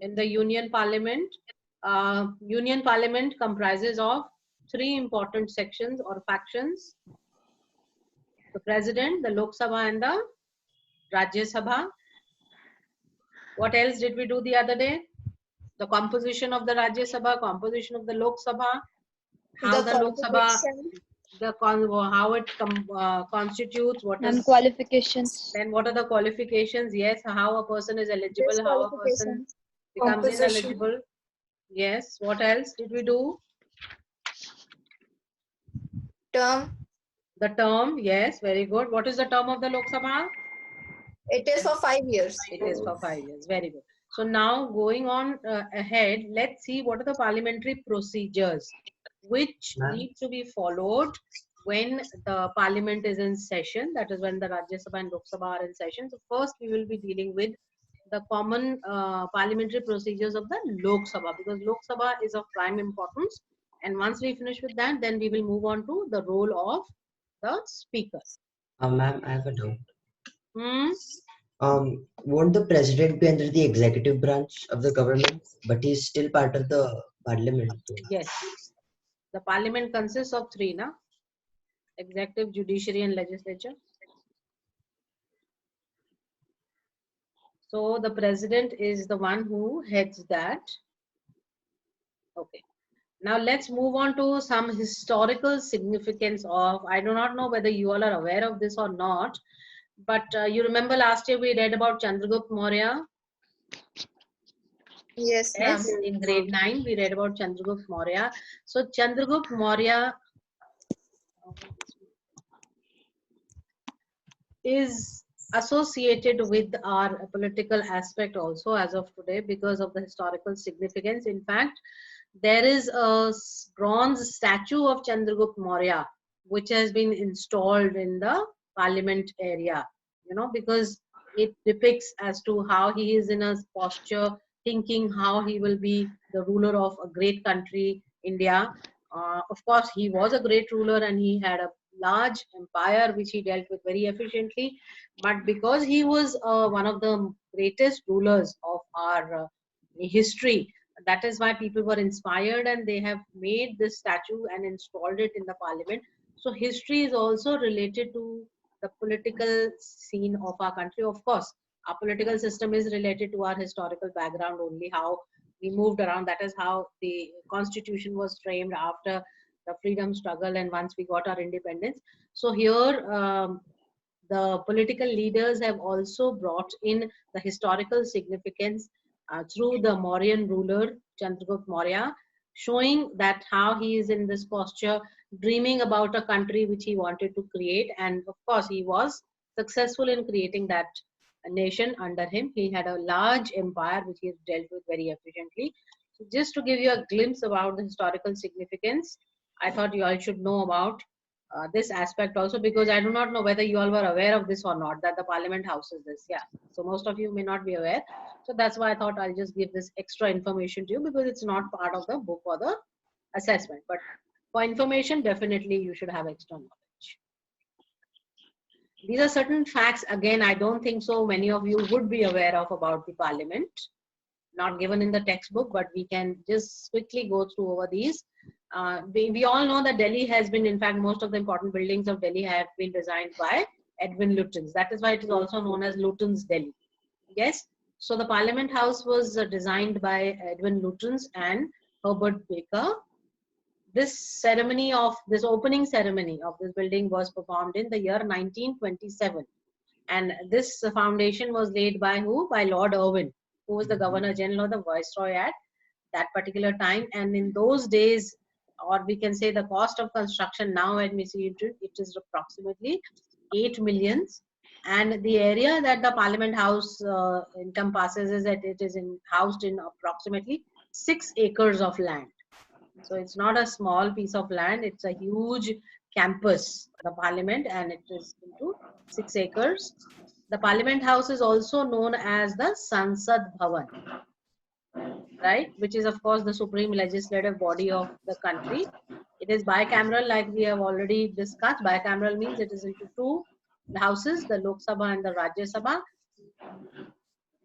In the Union Parliament comprises of three important sections or factions: the President, the Lok Sabha, and the Rajya Sabha. What else did we do the other day? The composition of the Rajya Sabha, composition of the Lok Sabha, how the Lok Sabha, how it constitutes, what And is, qualifications. then what are the qualifications? Yes, how a person is eligible, how a person becomes Composition. ineligible. Yes, what else did we do? Term. The term, yes, very good. What is the term of the Lok Sabha? It is for 5 years. It is for 5 years. Very good. So now going on ahead, let's see what are the parliamentary procedures which need to be followed when the parliament is in session. That is when the Rajya Sabha and Lok Sabha are in session. So first we will be dealing with the common parliamentary procedures of the Lok Sabha, because Lok Sabha is of prime importance. And once we finish with that, then we will move on to the role of the speaker. Ma'am, I have a doubt. Hmm? Won't the president be under the executive branch of the government, but he's still part of the parliament? Yes. The parliament consists of three, na? Executive, judiciary, and legislature. So the president is the one who heads that. Okay. Now let's move on to some historical significance of, I do not know whether you all are aware of this or not, but you remember last year we read about Chandragupta Maurya. Yes, ma'am. Yes, in grade 9 we read about Chandragupta Maurya. So Chandragupta Maurya is associated with our political aspect also as of today because of the historical significance. In fact, there is a bronze statue of Chandragupta Maurya which has been installed in the parliament area, you know, because it depicts as to how he is in a posture thinking how he will be the ruler of a great country, India. Of course, he was a great ruler and he had a large empire which he dealt with very efficiently. But because he was one of the greatest rulers of our history, that is why people were inspired and they have made this statue and installed it in the parliament. So history is also related to the political scene of our country. Of course, our political system is related to our historical background only, how we moved around. That is how the constitution was framed after the freedom struggle and once we got our independence. So here the political leaders have also brought in the historical significance through the Mauryan ruler Chandragupta Maurya, showing that how he is in this posture, dreaming about a country which he wanted to create. And of course, he was successful in creating that nation under him. He had a large empire which he dealt with very efficiently. So just to give you a glimpse about the historical significance, I thought you all should know about this aspect also, because I do not know whether you all were aware of this or not, that the parliament house is this. Yeah. So most of you may not be aware. So that's why I thought I'll just give this extra information to you, because it's not part of the book or the assessment. But for information, definitely you should have extra knowledge. These are certain facts. Again, I don't think so many of you would be aware of about the parliament. Not given in the textbook, but we can just quickly go through over these. We all know that Delhi has been, in fact, most of the important buildings of Delhi have been designed by Edwin Lutyens. That is why it is also known as Lutyens Delhi. Yes. So the Parliament House was designed by Edwin Lutyens and Herbert Baker. This opening ceremony of this building was performed in the year 1927. And this foundation was laid by who? By Lord Irwin, who was the Governor General or the Viceroy at that particular time. And in those days, or we can say the cost of construction now, when we see it is approximately 8 millions. And the area that the Parliament House encompasses is that it is housed in approximately 6 acres of land. So it's not a small piece of land, it's a huge campus, the Parliament, and it is into 6 acres. The Parliament House is also known as the Sansad Bhavan, right, which is of course the supreme legislative body of the country. It is bicameral, like we have already discussed. Bicameral means it is into two houses, the Lok Sabha and the Rajya Sabha.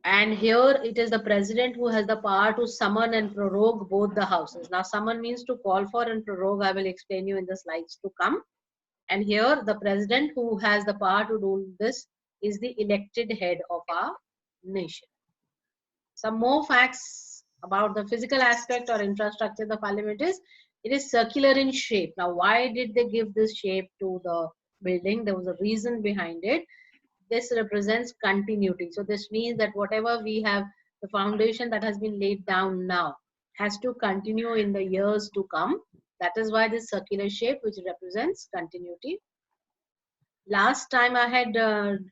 And here it is the president who has the power to summon and prorogue both the houses. Now, summon means to call for, and prorogue I will explain you in the slides to come. And here the president who has the power to do this is the elected head of our nation. Some more facts about the physical aspect or infrastructure of the parliament is it is circular in shape. Now, why did they give this shape to the building? There was a reason behind it. This represents continuity. So this means that whatever we have, the foundation that has been laid down now has to continue in the years to come. That is why this circular shape, which represents continuity. Last time I had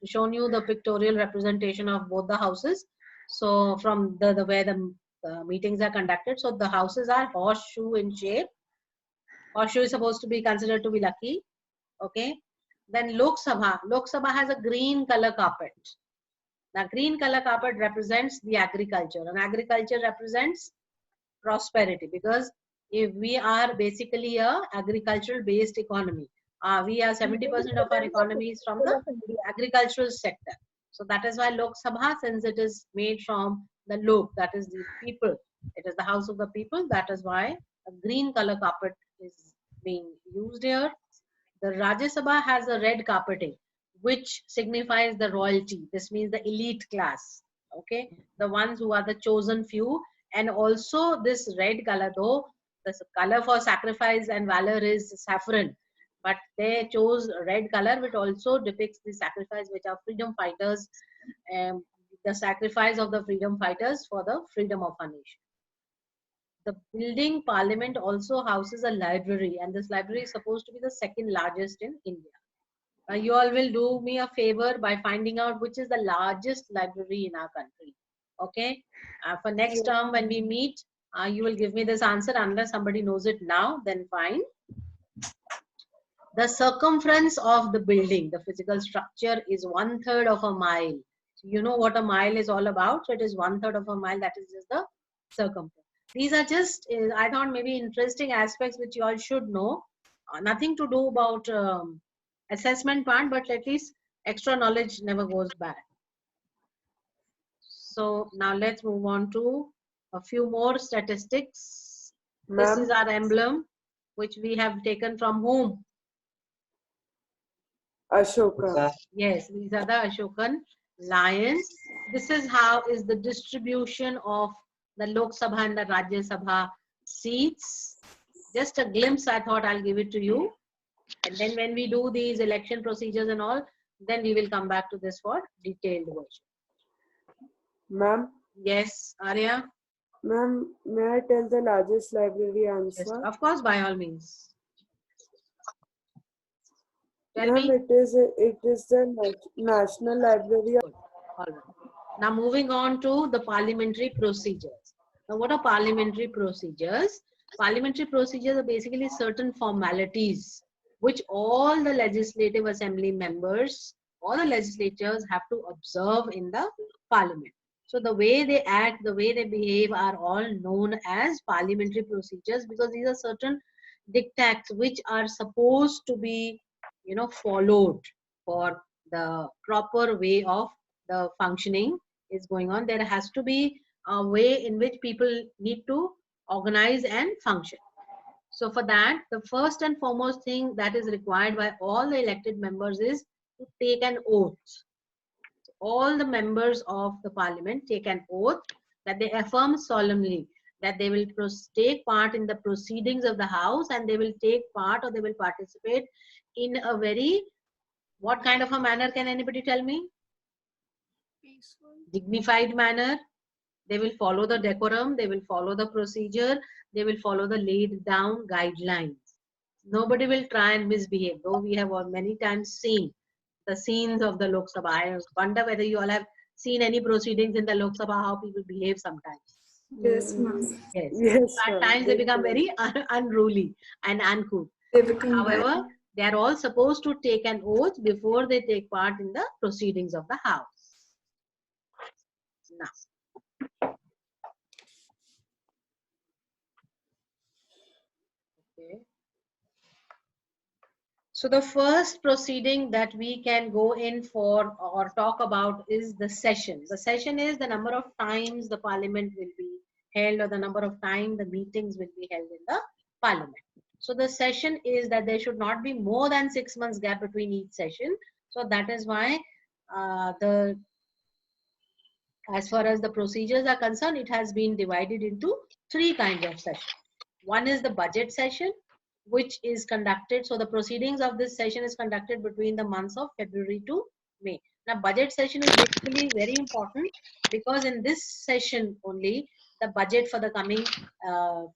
shown you the pictorial representation of both the houses. So from the where the meetings are conducted. So the houses are horseshoe in shape. Horseshoe is supposed to be considered to be lucky. Okay. Then Lok Sabha. Lok Sabha has a green color carpet. Now, green color carpet represents the agriculture, and agriculture represents prosperity, because if we are basically a agricultural based economy, we are 70% of our economy is from the agricultural sector. So that is why Lok Sabha, since it is made from the Lok, that is the people, it is the house of the people, that is why a green color carpet is being used here. The Rajya Sabha has a red carpeting, which signifies the royalty. This means the elite class. Okay, the ones who are the chosen few, and also this red color, though the color for sacrifice and valor is saffron, but they chose red color, which also depicts the sacrifice, which are freedom fighters, the sacrifice of the freedom fighters for the freedom of our nation. The building parliament also houses a library, and this library is supposed to be the second largest in India. You all will do me a favor by finding out which is the largest library in our country. Okay. For next term when we meet, you will give me this answer. Unless somebody knows it now, then fine. The circumference of the building, the physical structure, is 1/3 of a mile. So you know what a mile is all about. So it is 1/3 of a mile. That is just the circumference. These are just, I thought, maybe interesting aspects which you all should know. Nothing to do about assessment part, but at least extra knowledge never goes bad. So now let's move on to a few more statistics. This is our emblem, which we have taken from whom? Ashoka. Yes, these are the Ashokan lions. This is how is the distribution of the Lok Sabha and the Rajya Sabha seats. Just a glimpse, I thought I'll give it to you. And then when we do these election procedures and all, then we will come back to this for detailed version. Ma'am? Yes, Arya? Ma'am, may I tell the largest library answer? Yes, of course, by all means. Tell Ma'am, me. it is the National Library. All right. Now moving on to the parliamentary procedures. Now what are parliamentary procedures? Parliamentary procedures are basically certain formalities which all the legislative assembly members, all the legislatures have to observe in the parliament. So the way they act, the way they behave are all known as parliamentary procedures, because these are certain dictats which are supposed to be, followed for the proper way of the functioning is going on. There has to be a way in which people need to organize and function. So for that, the first and foremost thing that is required by all the elected members is to take an oath. All the members of the parliament take an oath that they affirm solemnly that they will take part in the proceedings of the house, and they will take part, or they will participate in a very, what kind of a manner, can anybody tell me? Peaceful. Dignified manner. They will follow the decorum, they will follow the procedure, they will follow the laid down guidelines. Nobody will try and misbehave, though we have many times seen the scenes of the Lok Sabha. I wonder whether you all have seen any proceedings in the Lok Sabha, how people behave sometimes. Yes, ma'am. Yes. Yes, At ma'am. times they become very unruly and uncouth. They become However, they are all supposed to take an oath before they take part in the proceedings of the house. Now, okay. So the first proceeding that we can go in for or talk about is the session. The session is the number of times the parliament will be held, or the number of times the meetings will be held in the parliament. So the session is that there should not be more than 6 months gap between each session. So that is why as far as the procedures are concerned, it has been divided into 3 kinds of sessions. One is the budget session, which is conducted. So the proceedings of this session is conducted between the months of February to May. Now, budget session is basically very important because in this session only the budget for the coming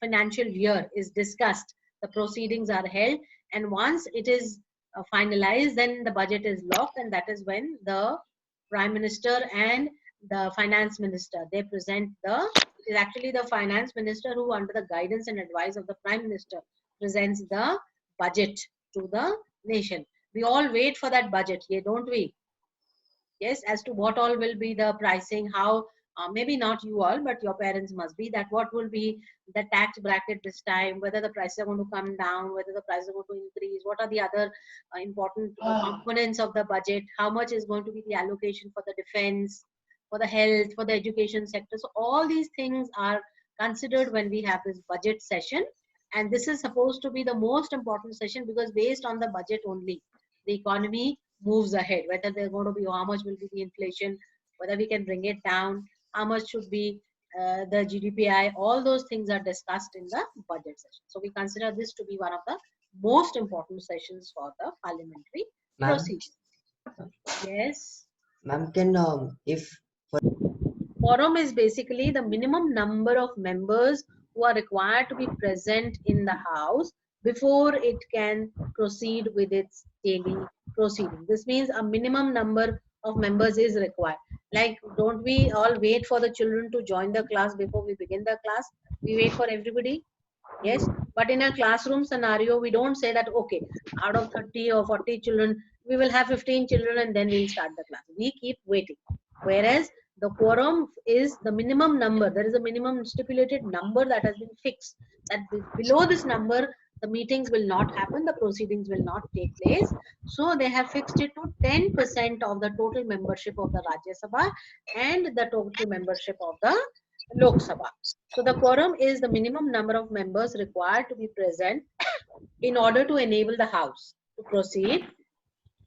financial year is discussed. The proceedings are held, and once it is finalized, then the budget is locked, and that is when the Prime Minister and the Finance Minister, they present it is actually the Finance Minister who, under the guidance and advice of the Prime Minister, presents the budget to the nation. We all wait for that budget, yeah, don't we? Yes, as to what all will be the pricing, how maybe not you all, but your parents must be, that what will be the tax bracket this time, whether the prices are going to come down, whether the prices are going to increase, what are the other important components of the budget, how much is going to be the allocation for the defense, for the health, for the education sector. So all these things are considered when we have this budget session, and this is supposed to be the most important session because based on the budget only the economy moves ahead, whether there's going to be, how much will be the inflation, whether we can bring it down, how much should be the GDPI, all those things are discussed in the budget session. So we consider this to be one of the most important sessions for the parliamentary Ma'am, procedure. Yes. ma'am, can if Quorum is basically the minimum number of members who are required to be present in the house before it can proceed with its daily proceeding. This means a minimum number of members is required. Like, don't we all wait for the children to join the class before we begin the class? We wait for everybody. Yes, but in a classroom scenario, we don't say that, okay, out of 30 or 40 children, we will have 15 children and then we'll start the class. We keep waiting. Whereas the quorum is the minimum number. There is a minimum stipulated number that has been fixed. That below this number, the meetings will not happen, the proceedings will not take place. So they have fixed it to 10% of the total membership of the Rajya Sabha and the total membership of the Lok Sabha. So the quorum is the minimum number of members required to be present in order to enable the House to proceed.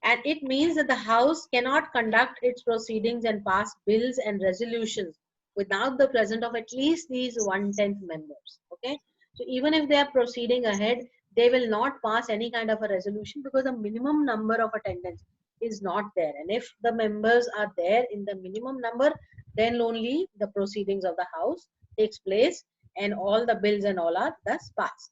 And it means that the House cannot conduct its proceedings and pass bills and resolutions without the presence of at least these 1/10 members. Okay. So even if they are proceeding ahead, they will not pass any kind of a resolution because the minimum number of attendance is not there. And if the members are there in the minimum number, then only the proceedings of the House takes place and all the bills and all are thus passed.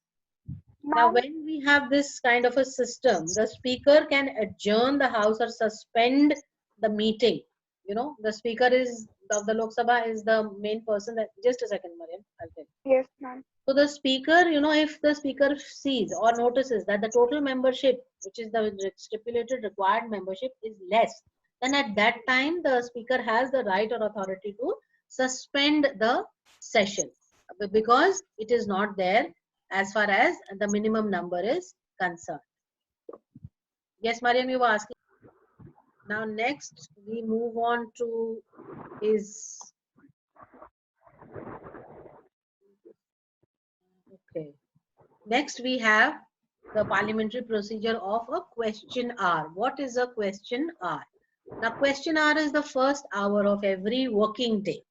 Now, when we have this kind of a system, the speaker can adjourn the house or suspend the meeting. You know, the speaker is of the Lok Sabha is the main person. That, just a second, Mariam, I'll tell you. Yes, ma'am. So the speaker, you know, if the speaker sees or notices that the total membership, which is the stipulated required membership, is less, then at that time the speaker has the right or authority to suspend the session because it is not there as far as the minimum number is concerned. Yes, Mariam, you were asking. Now next we move on to is okay. Next we have the parliamentary procedure of a question hour. What is a question hour? Now question hour is the first hour of every working day.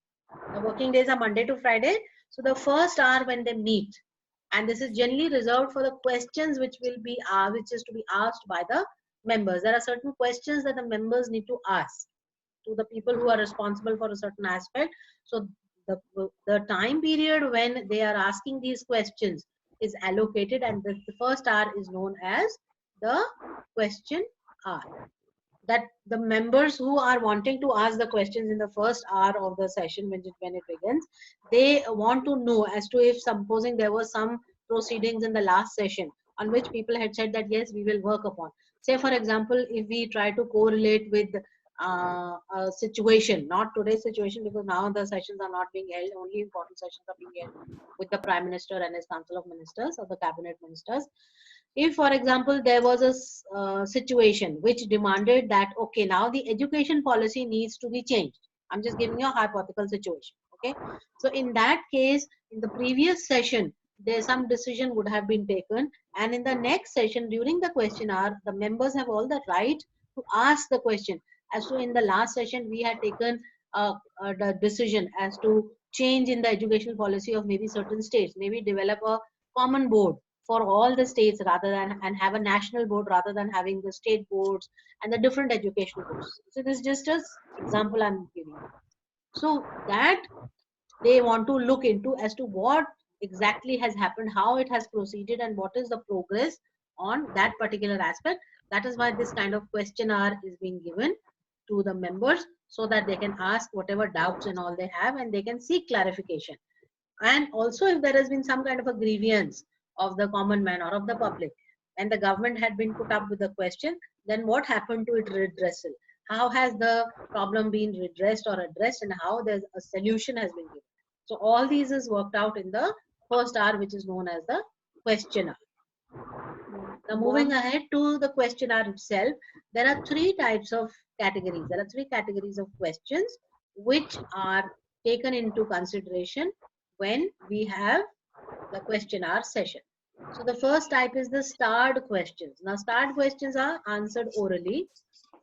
The working days are Monday to Friday. So the first hour when they meet, and this is generally reserved for the questions which will be which is to be asked by the members. There are certain questions that the members need to ask to the people who are responsible for a certain aspect. So the time period when they are asking these questions is allocated, and the first hour is known as the question hour. That the members who are wanting to ask the questions in the first hour of the session when it begins, they want to know as to if supposing there was some proceedings in the last session on which people had said that yes, we will work upon. Say for example, if we try to correlate with a situation, not today's situation because now the sessions are not being held, only important sessions are being held with the Prime Minister and his Council of Ministers or the Cabinet Ministers. if for example there was a situation which demanded that, okay, now the education policy needs to be changed. I'm just giving you a hypothetical situation. Okay, so in that case, in the previous session there some decision would have been taken, and in the next session during the question hour the members have all the right to ask the question. As to in the last session we had taken the decision as to change in the educational policy of maybe certain states, maybe develop a common board for all the states rather than, and have a national board rather than having the state boards and the different educational boards. So this is just an example I'm giving you. So that they want to look into as to what exactly has happened, how it has proceeded, and what is the progress on that particular aspect. That is why this kind of questionnaire is being given to the members, so that they can ask whatever doubts and all they have, and they can seek clarification. And also, if there has been some kind of a grievance of the common man or of the public, and the government had been put up with a question, then what happened to it redressal? How has the problem been redressed or addressed, and how there's a solution has been given? So all these is worked out in the first hour, which is known as the questionnaire. Now, moving ahead to the questionnaire itself, there are three types of categories. There are three categories of questions which are taken into consideration when we have the questionnaire session. So the first type is the starred questions. Now, starred questions are answered orally,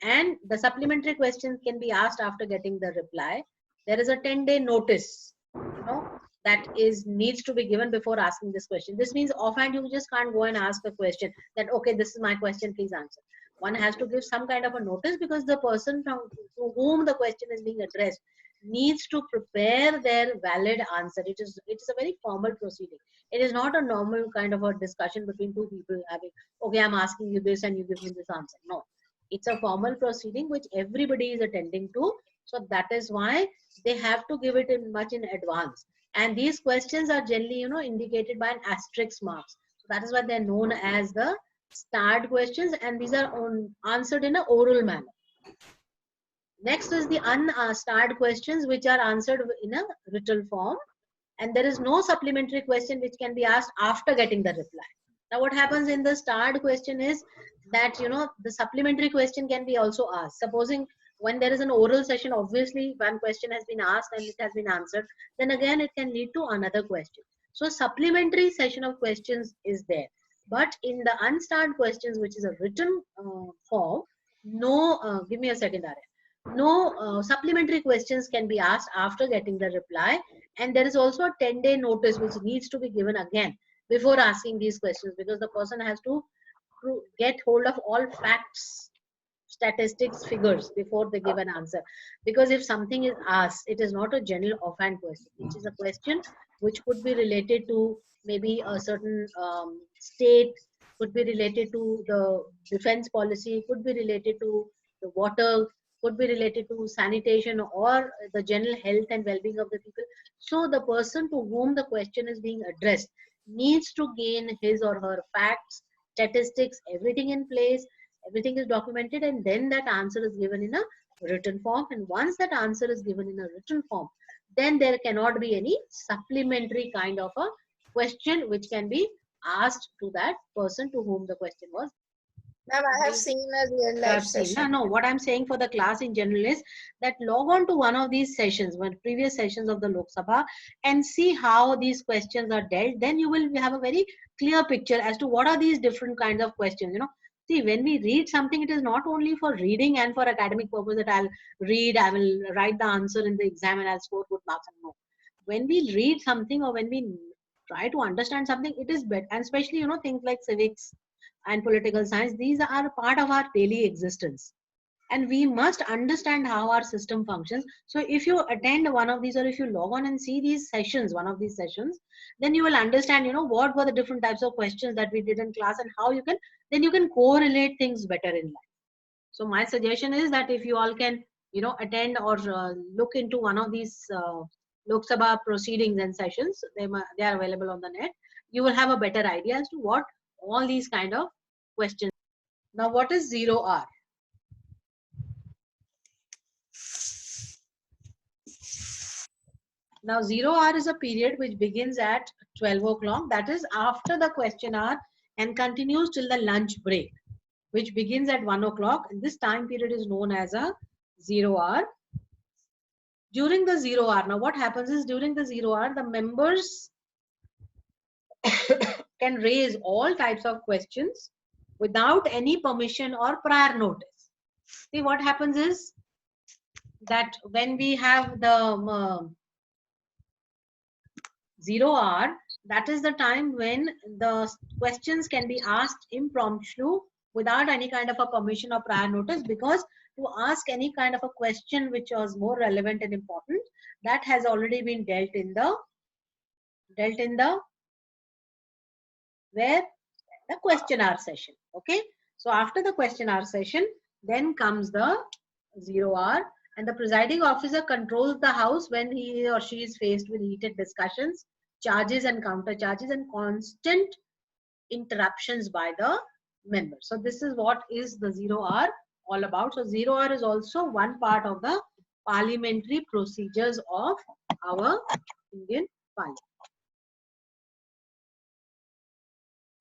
and the supplementary questions can be asked after getting the reply. There is a 10-day notice, that is needs to be given before asking this question. This means offhand you just can't go and ask a question that, okay, this is my question, please answer. One has to give some kind of a notice, because the person to whom the question is being addressed needs to prepare their valid answer. It is a very formal proceeding. It is not a normal kind of a discussion between two people having, okay, I'm asking you this and you give me this answer. No, it's a formal proceeding which everybody is attending to. So that is why they have to give it in much in advance. And these questions are generally, indicated by an asterisk marks. So that is why they're known as the starred questions, and these are answered in an oral manner. Next is the unstarred questions, which are answered in a written form, and there is no supplementary question which can be asked after getting the reply. Now, what happens in the starred question is that, the supplementary question can be also asked. Supposing when there is an oral session, obviously one question has been asked and it has been answered, then again it can lead to another question. So supplementary session of questions is there. But in the unstarred questions, which is a written form, no, give me a second, Arya. No supplementary questions can be asked after getting the reply, and there is also a 10-day notice which needs to be given again before asking these questions, because the person has to get hold of all facts, statistics, figures before they give an answer. Because if something is asked, it is not a general offhand question. It is a question which could be related to maybe a certain state, could be related to the defense policy, could be related to the water, could be related to sanitation, or the general health and well-being of the people. So the person to whom the question is being addressed needs to gain his or her facts, statistics, everything in place, everything is documented, and then that answer is given in a written form. And once that answer is given in a written form, then there cannot be any supplementary kind of a question which can be asked to that person to whom the question was. Ma'am, I have seen a real I life have seen. session. No, what I'm saying for the class in general is that log on to one of these sessions, one previous sessions of the Lok Sabha, and see how these questions are dealt. Then you will have a very clear picture as to what are these different kinds of questions. See, when we read something, it is not only for reading and for academic purpose that I'll read, I will write the answer in the exam and I'll score good marks. No. When we read something, or when we try to understand something, it is better. And especially, things like civics and political science, these are part of our daily existence. And we must understand how our system functions. So if you attend one of these, or if you log on and see these sessions, one of these sessions, then you will understand, what were the different types of questions that we did in class, and how you can correlate things better in life. So my suggestion is that if you all can, attend or look into one of these Lok Sabha proceedings and sessions, they are available on the net. You will have a better idea as to what all these kind of questions. Now, what is 0 hour? Now, 0 hour is a period which begins at 12 o'clock. That is after the question hour and continues till the lunch break, which begins at 1 o'clock. And this time period is known as a 0 hour. During the 0 hour, now what happens is during the 0 hour, the members can raise all types of questions without any permission or prior notice. See, what happens is that when we have the 0 hour, that is the time when the questions can be asked impromptu without any kind of a permission or prior notice, because to ask any kind of a question which was more relevant and important, that has already been dealt in the where the question hour session. Okay, so after the question hour session, then comes the 0 hour, and the presiding officer controls the house when he or she is faced with heated discussions, charges and counter charges, and constant interruptions by the members. So this is what is the 0 hour all about. So 0 hour is also one part of the parliamentary procedures of our Indian Parliament.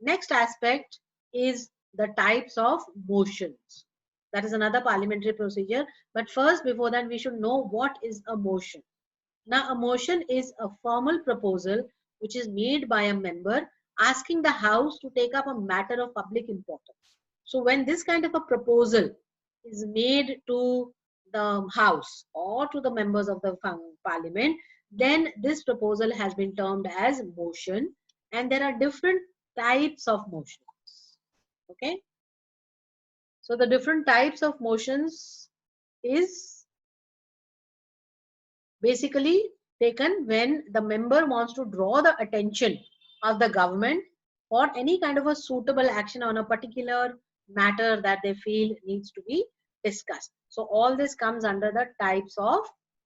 Next aspect is the types of motions. That is another parliamentary procedure. But first, before that, we should know what is a motion. Now, a motion is a formal proposal which is made by a member asking the House to take up a matter of public importance. So when this kind of a proposal is made to the House or to the members of the Parliament, then this proposal has been termed as motion, and there are different types of motions. Okay, so the different types of motions is basically taken when the member wants to draw the attention of the government for any kind of a suitable action on a particular matter that they feel needs to be discussed. So all this comes under the types of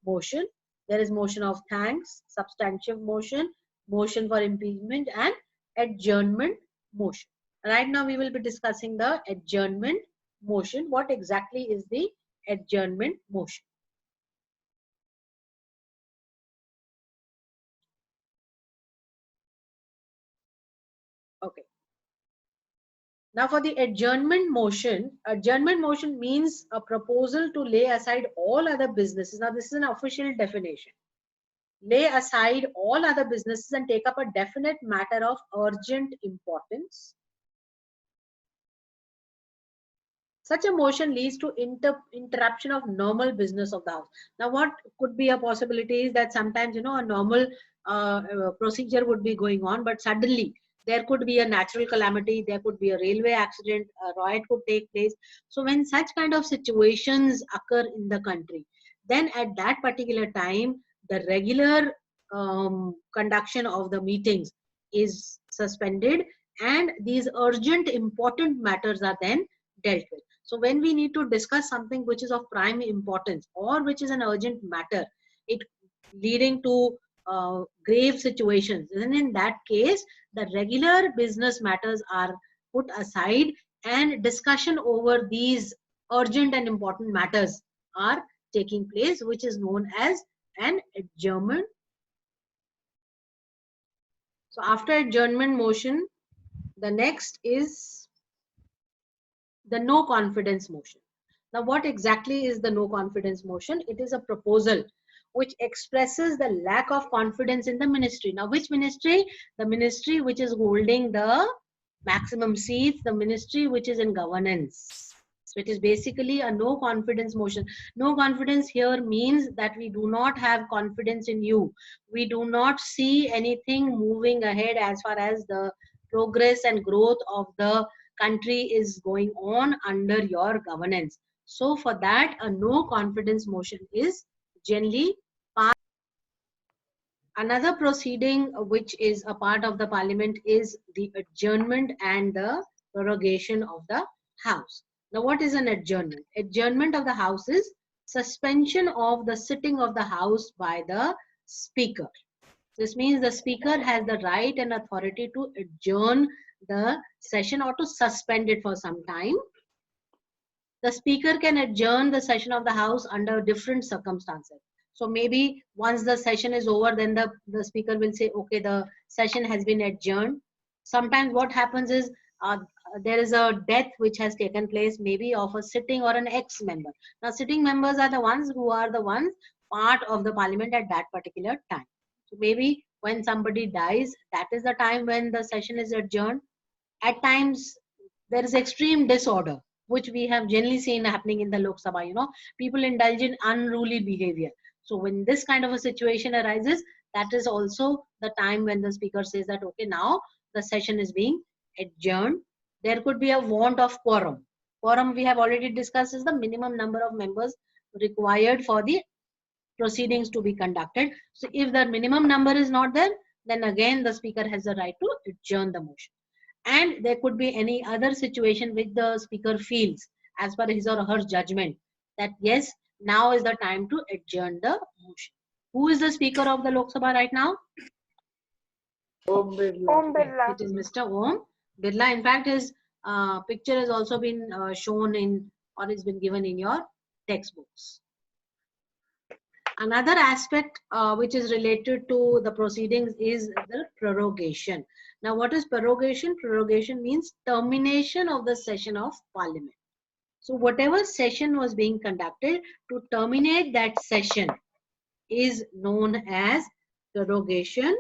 motion. There is motion of thanks, substantive motion, motion for impeachment, and adjournment motion. Right now we will be discussing the adjournment motion. What exactly is the adjournment motion? Okay. Now for the adjournment motion means a proposal to lay aside all other businesses. Now this is an official definition. Lay aside all other businesses and take up a definite matter of urgent importance. Such a motion leads to interruption of normal business of the House. Now what could be a possibility is that sometimes, a normal procedure would be going on, but suddenly there could be a natural calamity, there could be a railway accident, a riot could take place. So when such kind of situations occur in the country, then at that particular time, the regular conduction of the meetings is suspended, and these urgent important matters are then dealt with. So when we need to discuss something which is of prime importance or which is an urgent matter, it leading to grave situations, then in that case, the regular business matters are put aside and discussion over these urgent and important matters are taking place, which is known as an adjournment. So after adjournment motion, the next is the no confidence motion. Now, what exactly is the no confidence motion? It is a proposal which expresses the lack of confidence in the ministry. Now, which ministry? The ministry which is holding the maximum seats, the ministry which is in governance. So it is basically a no confidence motion. No confidence here means that we do not have confidence in you. We do not see anything moving ahead as far as the progress and growth of the country is going on under your governance. So for that, a no confidence motion is generally passed. Another proceeding which is a part of the parliament is the adjournment and the prorogation of the house. Now what is an adjournment? Adjournment of the house is suspension of the sitting of the house by the speaker. This means the speaker has the right and authority to adjourn the session or to suspend it for some time. The speaker can adjourn the session of the house under different circumstances. So maybe once the session is over, then the speaker will say, okay, the session has been adjourned. Sometimes what happens is there is a death which has taken place, maybe of a sitting or an ex-member. Now, sitting members are the ones who are the ones part of the parliament at that particular time. So maybe when somebody dies, that is the time when the session is adjourned. At times, there is extreme disorder, which we have generally seen happening in the Lok Sabha. People indulge in unruly behavior. So when this kind of a situation arises, that is also the time when the speaker says that, okay, now the session is being adjourned. There could be a want of quorum. Quorum, we have already discussed, is the minimum number of members required for the proceedings to be conducted. So if the minimum number is not there, then again the speaker has the right to adjourn the motion. And there could be any other situation which the speaker feels as per his or her judgment that yes, now is the time to adjourn the motion. Who is the speaker of the Lok Sabha right now? Om Birla. It is Mr. Om Birla. In fact, his picture has also been shown in, or has been given in your textbooks. Another aspect which is related to the proceedings is the prorogation. Now, what is prorogation? Prorogation means termination of the session of parliament. So whatever session was being conducted, to terminate that session is known as prorogation.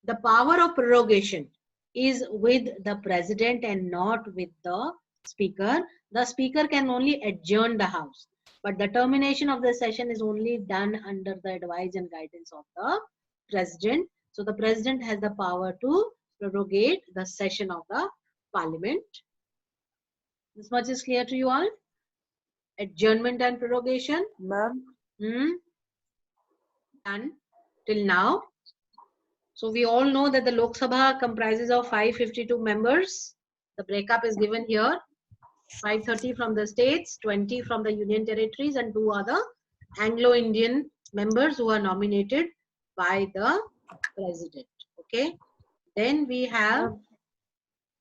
The power of prorogation is with the president and not with the speaker. The speaker can only adjourn the house, but the termination of the session is only done under the advice and guidance of the president. So the president has the power to prorogate the session of the parliament. This much is clear to you all? Adjournment and prorogation. Ma'am. Done till now. So we all know that the Lok Sabha comprises of 552 members. The breakup is given here. 530 from the states, 20 from the union territories, and 2 are the Anglo-Indian members who are nominated by the president. Okay. Then we have,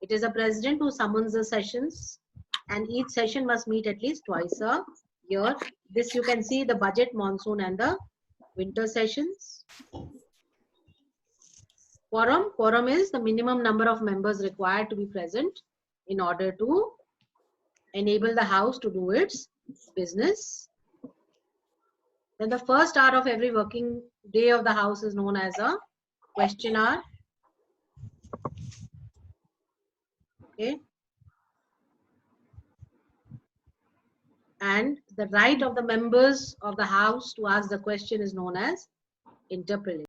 it is a president who summons the sessions, and each session must meet at least twice a year. This you can see the budget, monsoon, and the winter sessions. Quorum. Quorum is the minimum number of members required to be present in order to enable the house to do its business. Then the first hour of every working day of the house is known as a question hour. Okay. And the right of the members of the house to ask the question is known as interpellation.